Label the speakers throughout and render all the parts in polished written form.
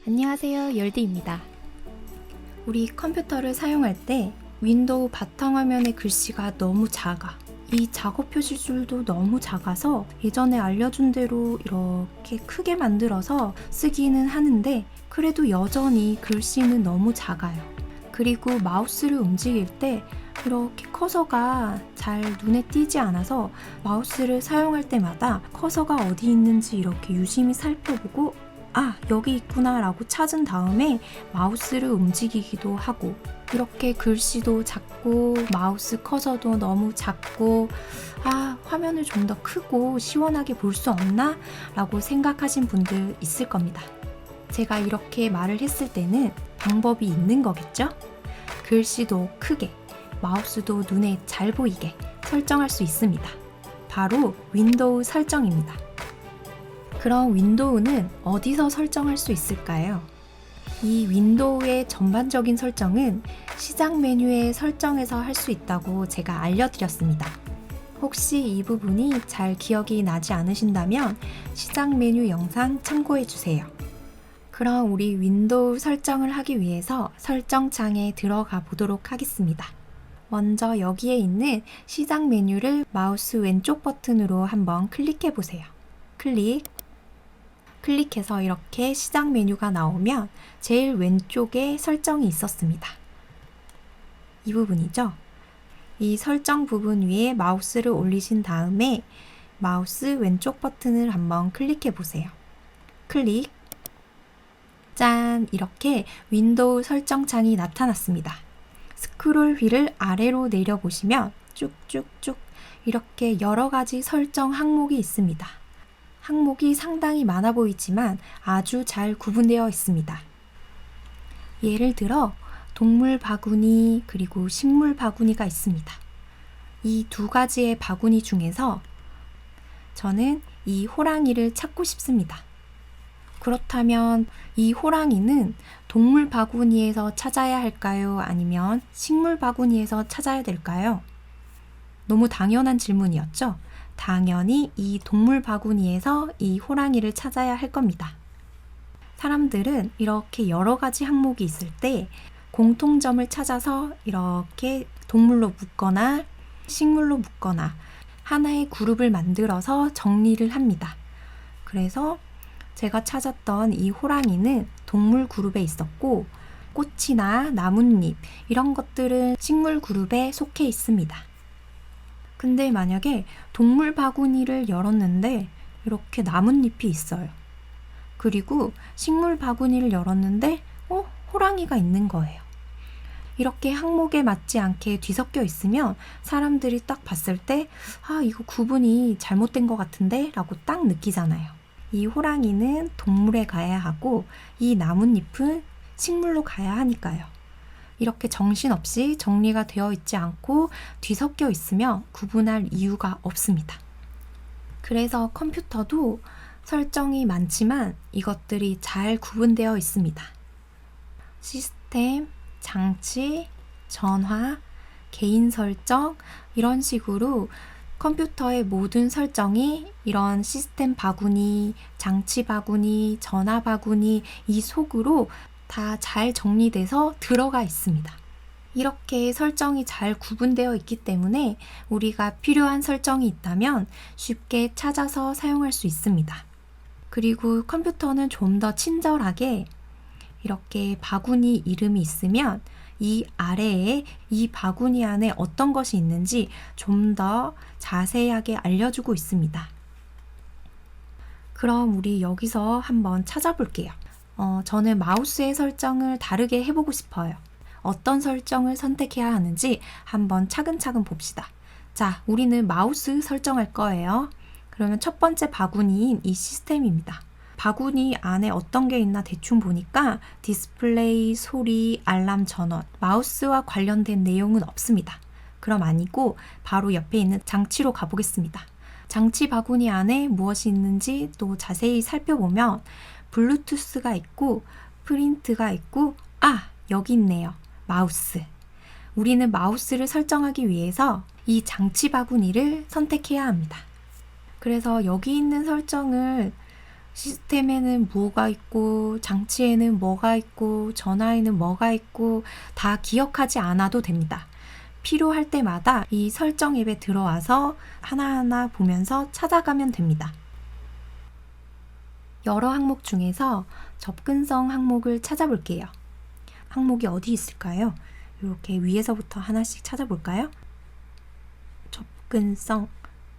Speaker 1: 안녕하세요, 열디입니다. 우리 컴퓨터를 사용할 때 윈도우 바탕화면의 글씨가 너무 작아. 이 작업 표시줄도 너무 작아서 예전에 알려준 대로 이렇게 크게 만들어서 쓰기는 하는데 그래도 여전히 글씨는 너무 작아요. 그리고 마우스를 움직일 때 이렇게 커서가 잘 눈에 띄지 않아서 마우스를 사용할 때마다 커서가 어디 있는지 이렇게 유심히 살펴보고 여기 있구나 라고 찾은 다음에 마우스를 움직이기도 하고, 이렇게 글씨도 작고 마우스 커서도 너무 작고 화면을 좀 더 크고 시원하게 볼 수 없나? 라고 생각하신 분들 있을 겁니다. 제가 이렇게 말을 했을 때는 방법이 있는 거겠죠? 글씨도 크게, 마우스도 눈에 잘 보이게 설정할 수 있습니다. 바로 윈도우 설정입니다. 그럼 윈도우는 어디서 설정할 수 있을까요? 이 윈도우의 전반적인 설정은 시작 메뉴의 설정에서 할 수 있다고 제가 알려드렸습니다. 혹시 이 부분이 잘 기억이 나지 않으신다면 시작 메뉴 영상 참고해주세요. 그럼 우리 윈도우 설정을 하기 위해서 설정창에 들어가 보도록 하겠습니다. 먼저 여기에 있는 시작 메뉴를 마우스 왼쪽 버튼으로 한번 클릭해 보세요. 클릭해서 이렇게 시작 메뉴가 나오면 제일 왼쪽에 설정이 있었습니다. 이 부분이죠. 이 설정 부분 위에 마우스를 올리신 다음에 마우스 왼쪽 버튼을 한번 클릭해 보세요. 짠! 이렇게 윈도우 설정창이 나타났습니다. 스크롤 휠을 아래로 내려보시면 쭉쭉쭉 이렇게 여러 가지 설정 항목이 있습니다. 항목이 상당히 많아 보이지만 아주 잘 구분되어 있습니다. 예를 들어 동물 바구니 그리고 식물 바구니가 있습니다. 이 두 가지의 바구니 중에서 저는 이 호랑이를 찾고 싶습니다. 그렇다면 이 호랑이는 동물 바구니에서 찾아야 할까요? 아니면 식물 바구니에서 찾아야 될까요? 너무 당연한 질문이었죠? 당연히 이 동물 바구니에서 이 호랑이를 찾아야 할 겁니다. 사람들은 이렇게 여러 가지 항목이 있을 때 공통점을 찾아서 이렇게 동물로 묶거나 식물로 묶거나 하나의 그룹을 만들어서 정리를 합니다. 그래서 제가 찾았던 이 호랑이는 동물 그룹에 있었고, 꽃이나 나뭇잎 이런 것들은 식물 그룹에 속해 있습니다. 근데 만약에 동물 바구니를 열었는데 이렇게 나뭇잎이 있어요. 그리고 식물 바구니를 열었는데 호랑이가 있는 거예요. 이렇게 항목에 맞지 않게 뒤섞여 있으면 사람들이 딱 봤을 때 이거 구분이 잘못된 것 같은데? 라고 딱 느끼잖아요. 이 호랑이는 동물에 가야 하고 이 나뭇잎은 식물로 가야 하니까요. 이렇게 정신없이 정리가 되어 있지 않고 뒤섞여 있으면 구분할 이유가 없습니다. 그래서 컴퓨터도 설정이 많지만 이것들이 잘 구분되어 있습니다. 시스템, 장치, 전화, 개인 설정 이런 식으로 컴퓨터의 모든 설정이 이런 시스템 바구니, 장치 바구니, 전화 바구니 이 속으로 다 잘 정리돼서 들어가 있습니다. 이렇게 설정이 잘 구분되어 있기 때문에 우리가 필요한 설정이 있다면 쉽게 찾아서 사용할 수 있습니다. 그리고 컴퓨터는 좀 더 친절하게 이렇게 바구니 이름이 있으면 이 아래에 이 바구니 안에 어떤 것이 있는지 좀 더 자세하게 알려주고 있습니다. 그럼 우리 여기서 한번 찾아볼게요. 저는 마우스의 설정을 다르게 해보고 싶어요. 어떤 설정을 선택해야 하는지 한번 차근차근 봅시다. 자, 우리는 마우스 설정할 거예요. 그러면 첫 번째 바구니인 이 시스템입니다. 바구니 안에 어떤 게 있나 대충 보니까 디스플레이, 소리, 알람, 전원, 마우스와 관련된 내용은 없습니다. 그럼 아니고 바로 옆에 있는 장치로 가보겠습니다. 장치 바구니 안에 무엇이 있는지 또 자세히 살펴보면 블루투스가 있고 프린트가 있고 여기 있네요. 마우스. 우리는 마우스를 설정하기 위해서 이 장치 바구니를 선택해야 합니다. 그래서 여기 있는 설정을 시스템에는 뭐가 있고, 장치에는 뭐가 있고, 전화에는 뭐가 있고, 다 기억하지 않아도 됩니다. 필요할 때마다 이 설정 앱에 들어와서 하나하나 보면서 찾아가면 됩니다. 여러 항목 중에서 접근성 항목을 찾아볼게요. 항목이 어디 있을까요? 이렇게 위에서부터 하나씩 찾아볼까요?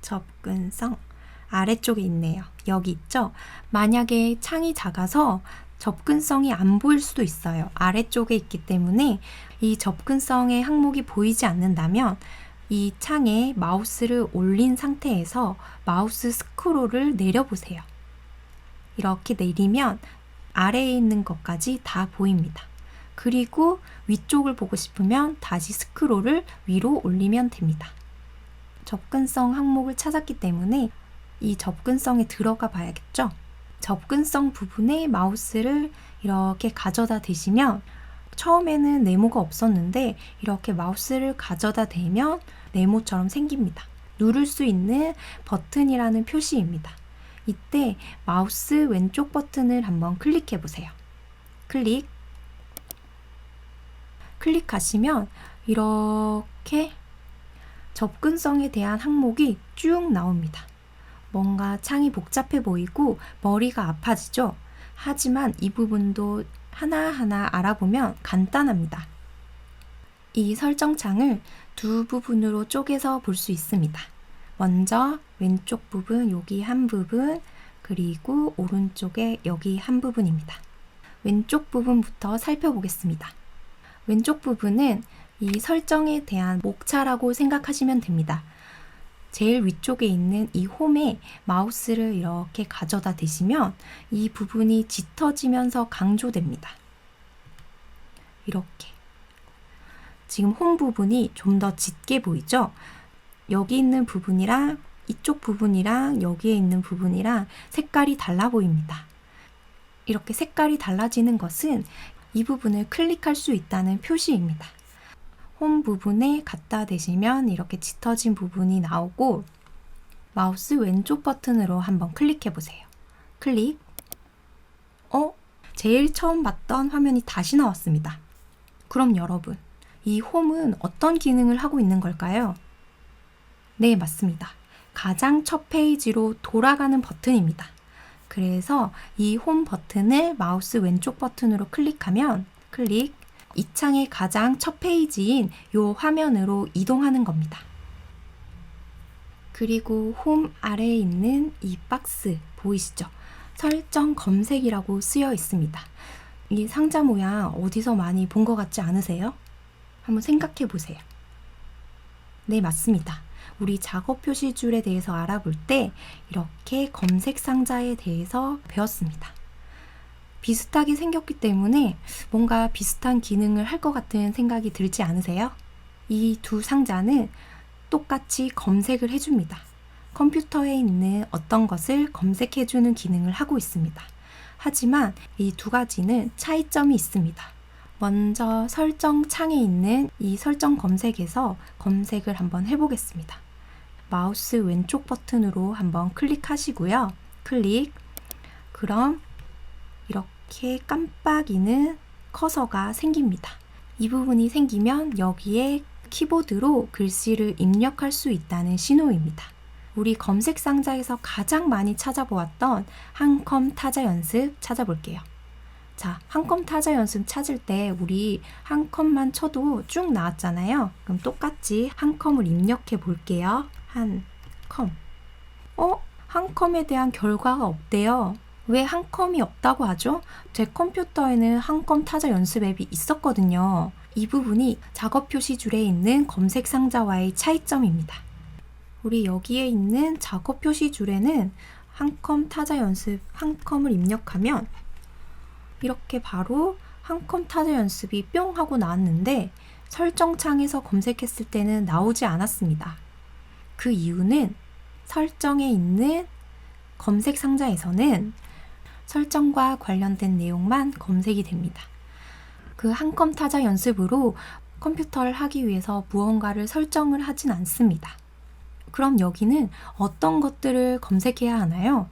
Speaker 1: 접근성. 아래쪽에 있네요. 여기 있죠? 만약에 창이 작아서 접근성이 안 보일 수도 있어요. 아래쪽에 있기 때문에 이 접근성의 항목이 보이지 않는다면 이 창에 마우스를 올린 상태에서 마우스 스크롤을 내려보세요. 이렇게 내리면 아래에 있는 것까지 다 보입니다. 그리고 위쪽을 보고 싶으면 다시 스크롤을 위로 올리면 됩니다. 접근성 항목을 찾았기 때문에 이 접근성에 들어가 봐야겠죠? 접근성 부분에 마우스를 이렇게 가져다 대시면 처음에는 네모가 없었는데 이렇게 마우스를 가져다 대면 네모처럼 생깁니다. 누를 수 있는 버튼이라는 표시입니다. 이때 마우스 왼쪽 버튼을 한번 클릭해 보세요. 클릭하시면 이렇게 접근성에 대한 항목이 쭉 나옵니다. 뭔가 창이 복잡해 보이고 머리가 아파지죠? 하지만 이 부분도 하나하나 알아보면 간단합니다. 이 설정창을 두 부분으로 쪼개서 볼 수 있습니다. 먼저 왼쪽 부분, 여기 한 부분, 그리고 오른쪽에 여기 한 부분입니다. 왼쪽 부분부터 살펴보겠습니다. 왼쪽 부분은 이 설정에 대한 목차라고 생각하시면 됩니다. 제일 위쪽에 있는 이 홈에 마우스를 이렇게 가져다 대시면 이 부분이 짙어지면서 강조됩니다. 이렇게. 지금 홈 부분이 좀 더 짙게 보이죠? 여기 있는 부분이랑 이쪽 부분이랑 여기에 있는 부분이랑 색깔이 달라 보입니다. 이렇게 색깔이 달라지는 것은 이 부분을 클릭할 수 있다는 표시입니다. 홈 부분에 갖다 대시면 이렇게 짙어진 부분이 나오고 마우스 왼쪽 버튼으로 한번 클릭해 보세요. 제일 처음 봤던 화면이 다시 나왔습니다. 그럼 여러분, 이 홈은 어떤 기능을 하고 있는 걸까요? 네, 맞습니다. 가장 첫 페이지로 돌아가는 버튼입니다. 그래서 이 홈 버튼을 마우스 왼쪽 버튼으로 클릭하면 이 창의 가장 첫 페이지인 이 화면으로 이동하는 겁니다. 그리고 홈 아래에 있는 이 박스 보이시죠? 설정 검색이라고 쓰여 있습니다. 이 상자 모양 어디서 많이 본 것 같지 않으세요? 한번 생각해 보세요. 네, 맞습니다. 우리 작업 표시줄에 대해서 알아볼 때 이렇게 검색 상자에 대해서 배웠습니다. 비슷하게 생겼기 때문에 뭔가 비슷한 기능을 할 것 같은 생각이 들지 않으세요? 이 두 상자는 똑같이 검색을 해줍니다. 컴퓨터에 있는 어떤 것을 검색해주는 기능을 하고 있습니다. 하지만 이 두 가지는 차이점이 있습니다. 먼저 설정 창에 있는 이 설정 검색에서 검색을 한번 해보겠습니다. 마우스 왼쪽 버튼으로 한번 클릭하시고요. 그럼 이렇게 깜빡이는 커서가 생깁니다. 이 부분이 생기면 여기에 키보드로 글씨를 입력할 수 있다는 신호입니다. 우리 검색 상자에서 가장 많이 찾아보았던 한컴 타자 연습 찾아볼게요. 자, 한컴 타자 연습 찾을 때 우리 한컴만 쳐도 쭉 나왔잖아요. 그럼 똑같이 한컴을 입력해 볼게요. 한컴. 한컴에 대한 결과가 없대요. 왜 한컴이 없다고 하죠? 제 컴퓨터에는 한컴 타자 연습 앱이 있었거든요. 이 부분이 작업 표시줄에 있는 검색 상자와의 차이점입니다. 우리 여기에 있는 작업 표시줄에는 한컴 타자 연습 한컴을 입력하면 이렇게 바로 한컴 타자 연습이 뿅 하고 나왔는데 설정창에서 검색했을 때는 나오지 않았습니다. 그 이유는 설정에 있는 검색 상자에서는 설정과 관련된 내용만 검색이 됩니다. 그 한컴 타자 연습으로 컴퓨터를 하기 위해서 무언가를 설정을 하진 않습니다. 그럼 여기는 어떤 것들을 검색해야 하나요?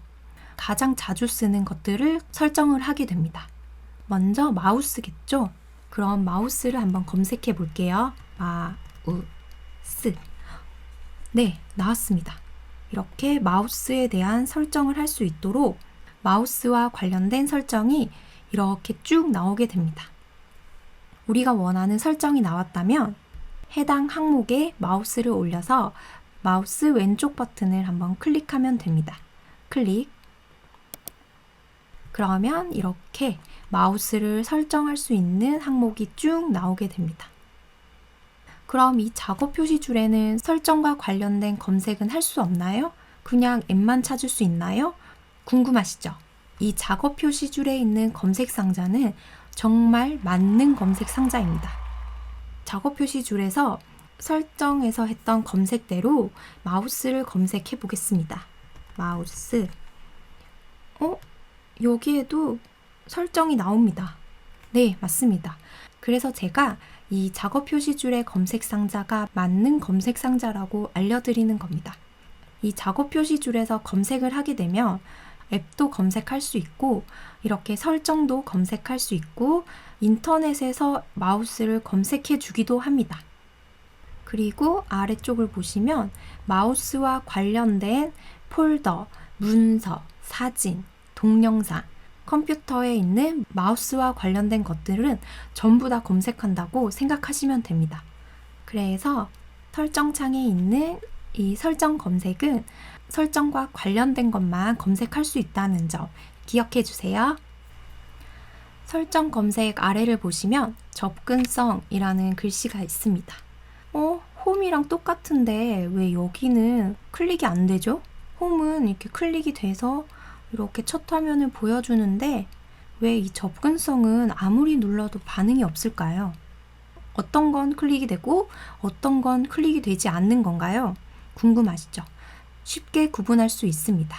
Speaker 1: 가장 자주 쓰는 것들을 설정을 하게 됩니다. 먼저 마우스겠죠? 그럼 마우스를 한번 검색해 볼게요. 마우스. 네, 나왔습니다. 이렇게 마우스에 대한 설정을 할 수 있도록 마우스와 관련된 설정이 이렇게 쭉 나오게 됩니다. 우리가 원하는 설정이 나왔다면 해당 항목에 마우스를 올려서 마우스 왼쪽 버튼을 한번 클릭하면 됩니다. 클릭. 그러면 이렇게 마우스를 설정할 수 있는 항목이 쭉 나오게 됩니다. 그럼 이 작업 표시줄에는 설정과 관련된 검색은 할 수 없나요? 그냥 앱만 찾을 수 있나요? 궁금하시죠? 이 작업 표시줄에 있는 검색 상자는 정말 맞는 검색 상자입니다. 작업 표시줄에서 설정에서 했던 검색대로 마우스를 검색해 보겠습니다. 마우스. 여기에도 설정이 나옵니다. 네, 맞습니다. 그래서 제가 이 작업 표시줄의 검색 상자가 맞는 검색 상자라고 알려드리는 겁니다. 이 작업 표시줄에서 검색을 하게 되면 앱도 검색할 수 있고 이렇게 설정도 검색할 수 있고 인터넷에서 마우스를 검색해 주기도 합니다. 그리고 아래쪽을 보시면 마우스와 관련된 폴더, 문서, 사진, 동영상, 컴퓨터에 있는 마우스와 관련된 것들은 전부 다 검색한다고 생각하시면 됩니다. 그래서 설정창에 있는 이 설정 검색은 설정과 관련된 것만 검색할 수 있다는 점 기억해 주세요. 설정 검색 아래를 보시면 접근성이라는 글씨가 있습니다. 홈이랑 똑같은데 왜 여기는 클릭이 안 되죠? 홈은 이렇게 클릭이 돼서 이렇게 첫 화면을 보여주는데 왜 이 접근성은 아무리 눌러도 반응이 없을까요? 어떤 건 클릭이 되고 어떤 건 클릭이 되지 않는 건가요? 궁금하시죠? 쉽게 구분할 수 있습니다.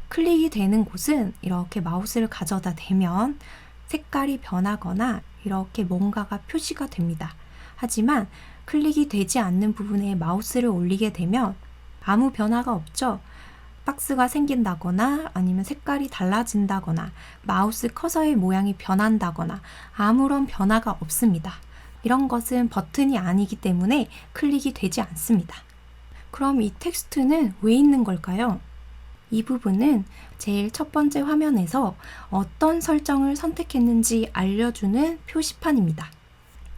Speaker 1: 클릭이 되는 곳은 이렇게 마우스를 가져다 대면 색깔이 변하거나 이렇게 뭔가가 표시가 됩니다. 하지만 클릭이 되지 않는 부분에 마우스를 올리게 되면 아무 변화가 없죠. 박스가 생긴다거나 아니면 색깔이 달라진다거나 마우스 커서의 모양이 변한다거나 아무런 변화가 없습니다. 이런 것은 버튼이 아니기 때문에 클릭이 되지 않습니다. 그럼 이 텍스트는 왜 있는 걸까요? 이 부분은 제일 첫 번째 화면에서 어떤 설정을 선택했는지 알려주는 표시판입니다.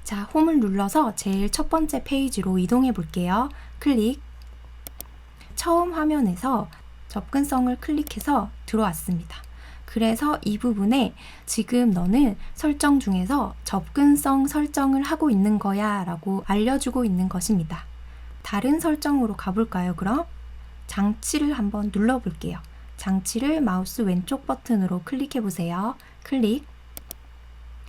Speaker 1: 자, 홈을 눌러서 제일 첫 번째 페이지로 이동해 볼게요. 클릭. 처음 화면에서 접근성을 클릭해서 들어왔습니다. 그래서 이 부분에 지금 너는 설정 중에서 접근성 설정을 하고 있는 거야 라고 알려주고 있는 것입니다. 다른 설정으로 가볼까요, 그럼? 장치를 한번 눌러볼게요. 장치를 마우스 왼쪽 버튼으로 클릭해 보세요. 클릭.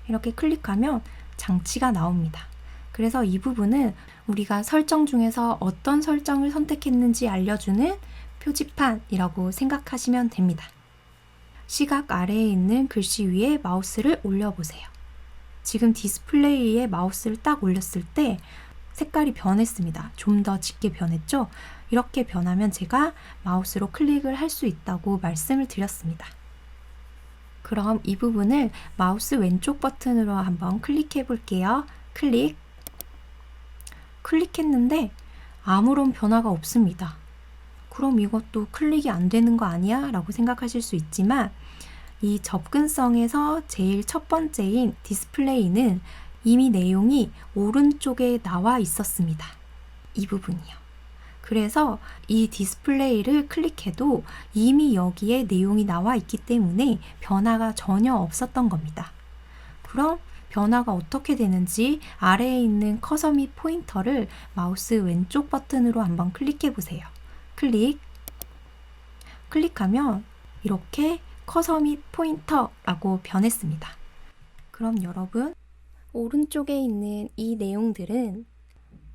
Speaker 1: 이렇게 클릭하면 장치가 나옵니다. 그래서 이 부분은 우리가 설정 중에서 어떤 설정을 선택했는지 알려주는 표지판이라고 생각하시면 됩니다. 시각 아래에 있는 글씨 위에 마우스를 올려보세요. 지금 디스플레이에 마우스를 딱 올렸을 때 색깔이 변했습니다. 좀 더 짙게 변했죠? 이렇게 변하면 제가 마우스로 클릭을 할 수 있다고 말씀을 드렸습니다. 그럼 이 부분을 마우스 왼쪽 버튼으로 한번 클릭해 볼게요. 클릭. 클릭했는데 아무런 변화가 없습니다. 그럼 이것도 클릭이 안 되는 거 아니야? 라고 생각하실 수 있지만 이 접근성에서 제일 첫 번째인 디스플레이는 이미 내용이 오른쪽에 나와 있었습니다. 이 부분이요. 그래서 이 디스플레이를 클릭해도 이미 여기에 내용이 나와 있기 때문에 변화가 전혀 없었던 겁니다. 그럼 변화가 어떻게 되는지 아래에 있는 커서 및 포인터를 마우스 왼쪽 버튼으로 한번 클릭해 보세요. 클릭. 클릭하면 이렇게 커서 및 포인터라고 변했습니다. 그럼 여러분, 오른쪽에 있는 이 내용들은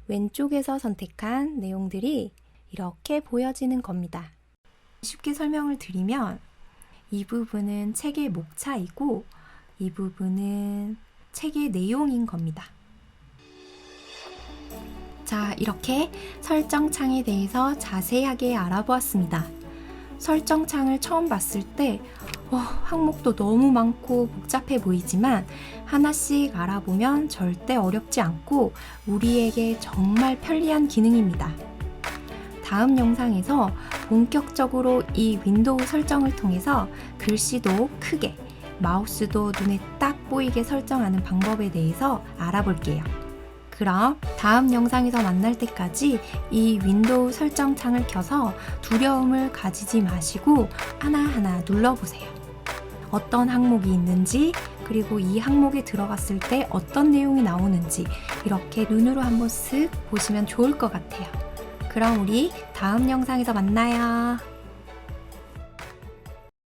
Speaker 1: 왼쪽에서 선택한 내용들이 이렇게 보여지는 겁니다. 쉽게 설명을 드리면 이 부분은 책의 목차이고 이 부분은 책의 내용인 겁니다. 자, 이렇게 설정 창에 대해서 자세하게 알아보았습니다. 설정창을 처음 봤을 때 항목도 너무 많고 복잡해 보이지만 하나씩 알아보면 절대 어렵지 않고 우리에게 정말 편리한 기능입니다. 다음 영상에서 본격적으로 이 윈도우 설정을 통해서 글씨도 크게, 마우스도 눈에 딱 보이게 설정하는 방법에 대해서 알아볼게요. 그럼 다음 영상에서 만날 때까지 이 윈도우 설정창을 켜서 두려움을 가지지 마시고 하나하나 눌러보세요. 어떤 항목이 있는지, 그리고 이 항목에 들어갔을 때 어떤 내용이 나오는지 이렇게 눈으로 한번 쓱 보시면 좋을 것 같아요. 그럼 우리 다음 영상에서 만나요.